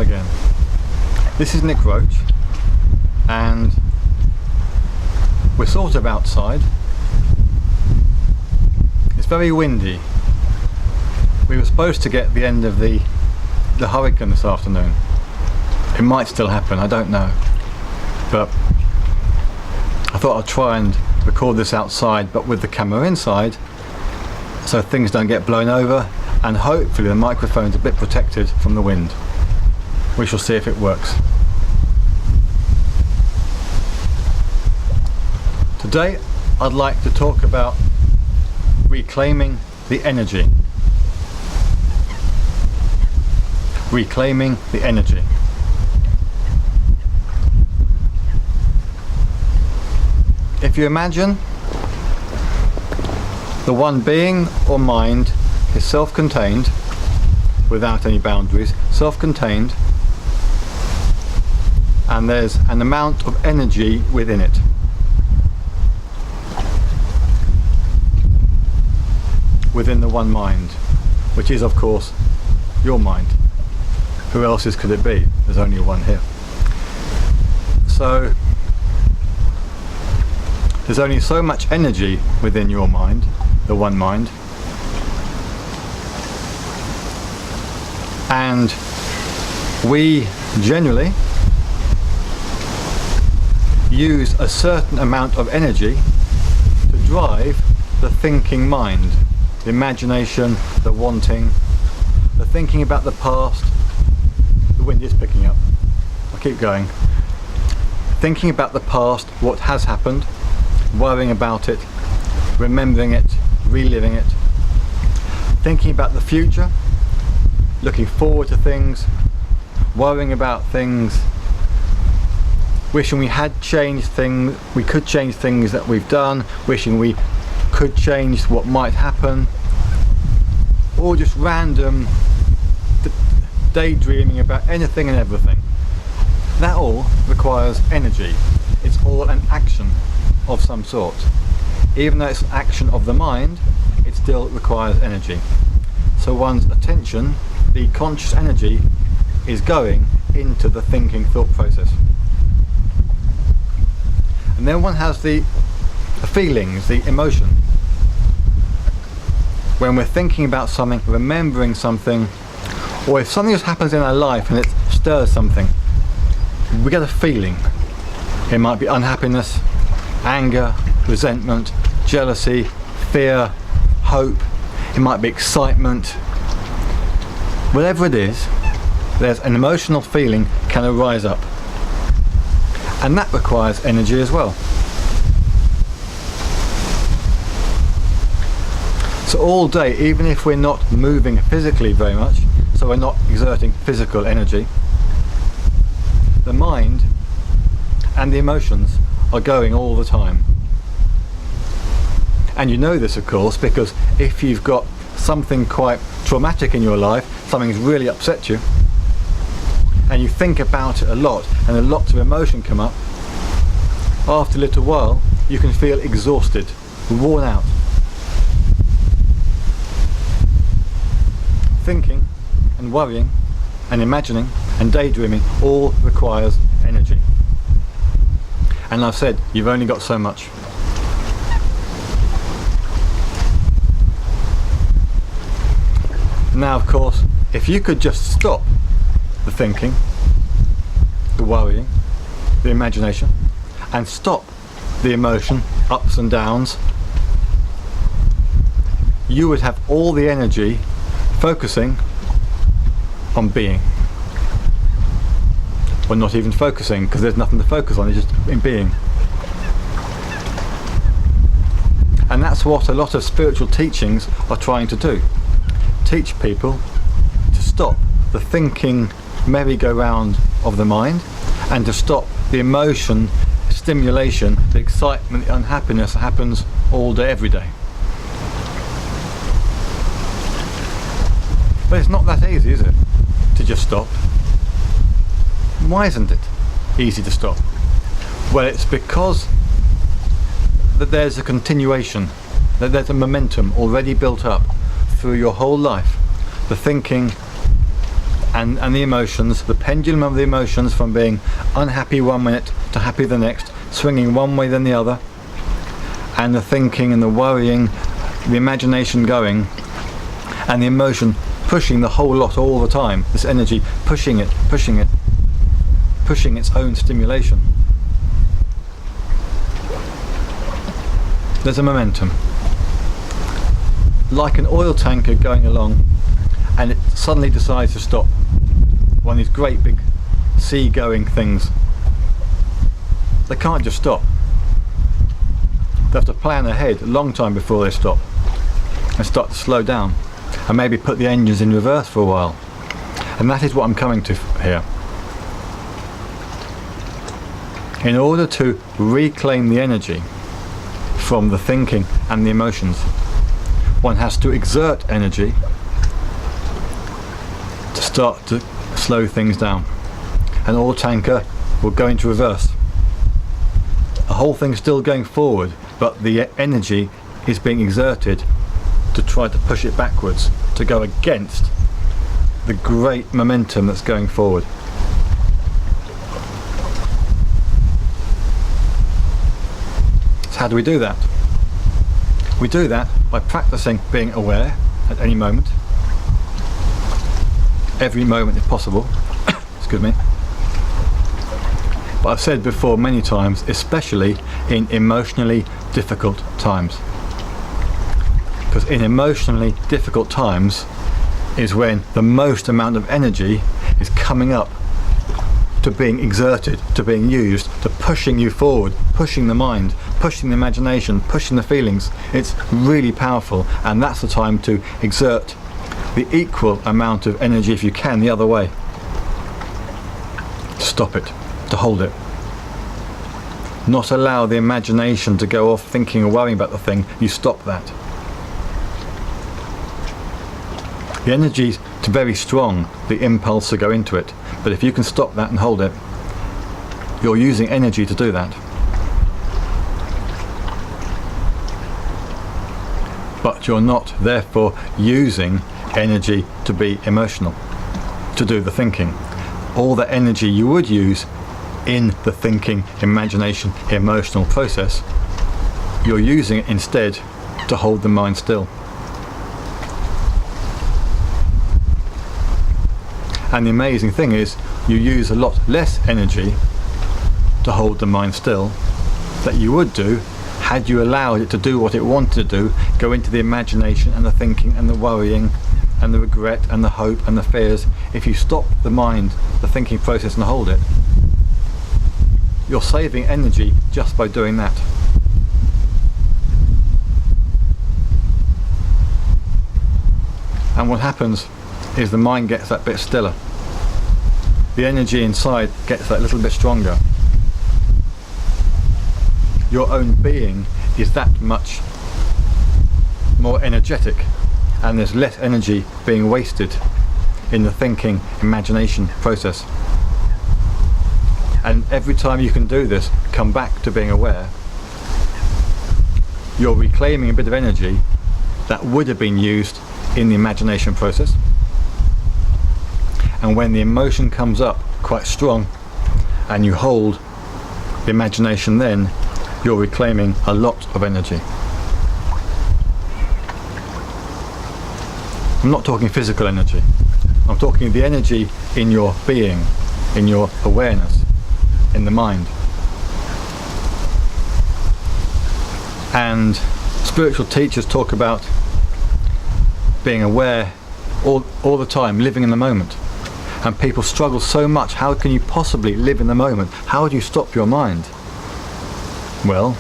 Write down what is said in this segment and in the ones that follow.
again. This is Nick Roach, and we're sort of outside. It's very windy. We were supposed to get the end of the hurricane this afternoon. It might still happen, I don't know. But I thought I'd try and record this outside, but with the camera inside, so things don't get blown over, and hopefully the microphone's a bit protected from the wind. We shall see if it works. Today I'd like to talk about reclaiming the energy. Reclaiming the energy. If you imagine the one being or mind is self-contained, without any boundaries, self-contained, and there's an amount of energy within it. Within the one mind, which is of course your mind. Who else's could it be? There's only one here. So there's only so much energy within your mind, the one mind, and we generally use a certain amount of energy to drive the thinking mind, the imagination, the wanting, the thinking about the past. The wind is picking up. I'll keep going. Thinking about the past, what has happened, worrying about it, remembering it, reliving it. Thinking about the future, looking forward to things, worrying about things, wishing we had changed things, we could change things that we've done, wishing we could change what might happen, or just random daydreaming about anything and everything. That all requires energy. It's all an action of some sort. Even though it's an action of the mind, it still requires energy. So one's attention, the conscious energy, is going into the thinking thought process. And then one has the feelings, the emotion. When we're thinking about something, remembering something, or if something just happens in our life and it stirs something, we get a feeling. It might be unhappiness, anger, resentment, jealousy, fear, hope. It might be excitement. Whatever it is, there's an emotional feeling can arise up. And that requires energy as well. So all day, even if we're not moving physically very much, so we're not exerting physical energy, the mind and the emotions are going all the time. And you know this, of course, because if you've got something quite traumatic in your life, something's really upset you, and you think about it a lot, and a lot of emotion come up, after a little while you can feel exhausted, worn out. Thinking and worrying and imagining and daydreaming all requires energy. And I've said, you've only got so much. Now, of course, if you could just stop the thinking, the worrying, the imagination, and stop the emotion, ups and downs, you would have all the energy focusing on being. Or not even focusing, because there's nothing to focus on, it's just in being. And that's what a lot of spiritual teachings are trying to do. Teach people to stop the thinking merry-go-round of the mind, and to stop the emotion, stimulation, the excitement, the unhappiness that happens all day, every day. But it's not that easy, is it? To just stop. Why isn't it easy to stop? Well, it's because that there's a continuation, that there's a momentum already built up through your whole life. The thinking and the emotions, the pendulum of the emotions, from being unhappy one minute to happy the next, swinging one way then the other, and the thinking and the worrying, the imagination going, and the emotion pushing the whole lot all the time, this energy pushing its own stimulation. There's a momentum, like an oil tanker going along, and it suddenly decides to stop. One of these great big sea-going things. They can't just stop. They have to plan ahead a long time before they stop and start to slow down, and maybe put the engines in reverse for a while. And that is what I'm coming to here. In order to reclaim the energy from the thinking and the emotions, one has to exert energy to start to slow things down. An oil tanker will go into reverse. The whole thing's still going forward, but the energy is being exerted to try to push it backwards, to go against the great momentum that's going forward. So how do we do that? We do that by practicing being aware at any moment, every moment if possible. Excuse me. But I've said before many times, especially in emotionally difficult times. Because in emotionally difficult times is when the most amount of energy is coming up to being exerted, to being used, to pushing you forward, pushing the mind, pushing the imagination, pushing the feelings. It's really powerful, and that's the time to exert the equal amount of energy, if you can, the other way. To stop it, to hold it. Not allow the imagination to go off thinking or worrying about the thing. You stop that. The energy's very strong, the impulse to go into it, but if you can stop that and hold it, you're using energy to do that. But you're not therefore using energy to be emotional, to do the thinking. All the energy you would use in the thinking, imagination, emotional process, you're using it instead to hold the mind still. And the amazing thing is, you use a lot less energy to hold the mind still that you would do had you allowed it to do what it wanted to do, go into the imagination and the thinking and the worrying and the regret and the hope and the fears. If you stop the mind, the thinking process, and hold it, you're saving energy just by doing that. And what happens is the mind gets that bit stiller. The energy inside gets that little bit stronger. Your own being is that much more energetic, and there's less energy being wasted in the thinking, imagination process. And every time you can do this, come back to being aware, you're reclaiming a bit of energy that would have been used in the imagination process. And when the emotion comes up quite strong and you hold the imagination, then you're reclaiming a lot of energy. I'm not talking physical energy. I'm talking the energy in your being, in your awareness, in the mind. And spiritual teachers talk about being aware all the time, living in the moment. And people struggle so much. How can you possibly live in the moment? How do you stop your mind? Well,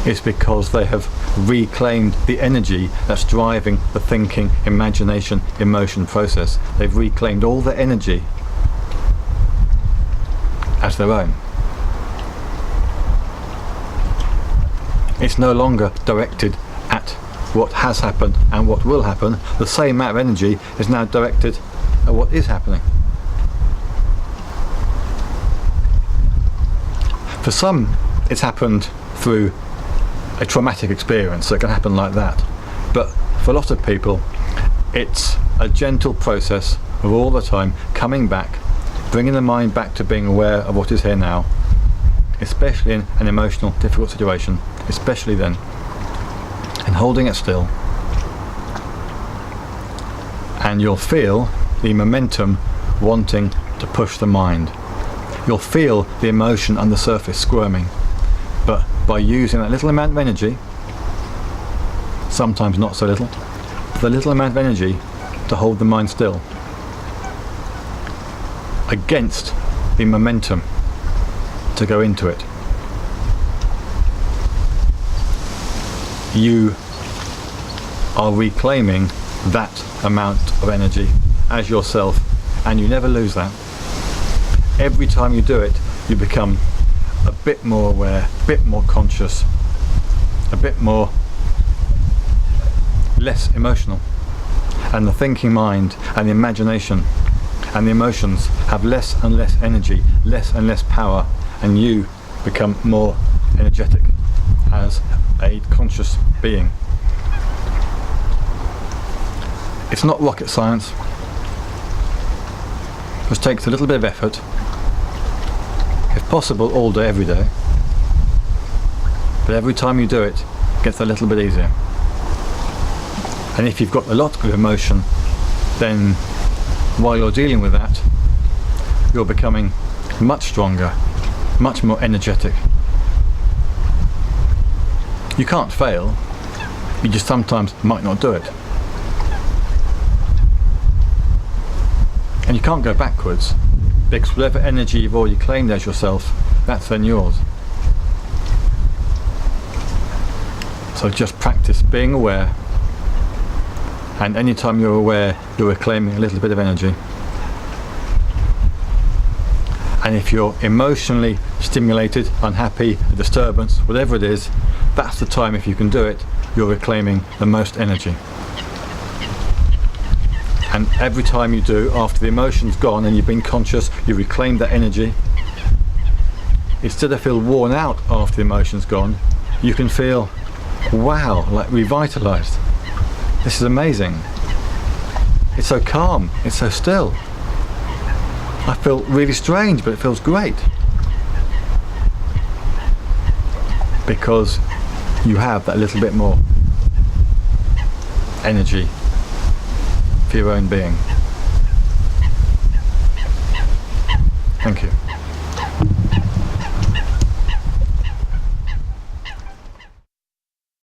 it's because they have reclaimed the energy that's driving the thinking, imagination, emotion process. They've reclaimed all the energy as their own. It's no longer directed at what has happened and what will happen. The same amount of energy is now directed at what is happening. For some, it's happened through a traumatic experience, so it can happen like that. But for a lot of people, it's a gentle process of all the time coming back, bringing the mind back to being aware of what is here now, especially in an emotional, difficult situation, especially then, and holding it still. And you'll feel the momentum wanting to push the mind. You'll feel the emotion on the surface squirming, but by using that little amount of energy, sometimes not so little, the little amount of energy to hold the mind still against the momentum to go into it, you are reclaiming that amount of energy as yourself, and you never lose that. Every time you do it, you become a bit more aware, a bit more conscious, a bit more less emotional, and the thinking mind and the imagination and the emotions have less and less energy, less and less power, and you become more energetic as a conscious being. It's not rocket science. It just takes a little bit of effort, if possible all day, every day, but every time you do it, it gets a little bit easier. And if you've got a lot of emotion, then while you're dealing with that, you're becoming much stronger, much more energetic. You can't fail, you just sometimes might not do it. And you can't go backwards, because whatever energy you've already claimed as yourself, that's then yours. So just practice being aware, and anytime you're aware, you're reclaiming a little bit of energy. And if you're emotionally stimulated, unhappy, a disturbance, whatever it is, that's the time, if you can do it, you're reclaiming the most energy. And every time you do, after the emotion's gone and you've been conscious, you reclaim that energy. Instead of feel worn out after the emotion's gone, you can feel, wow, like revitalized. This is amazing. It's so calm, it's so still. I feel really strange, but it feels great. Because you have that little bit more energy for your own being. Thank you.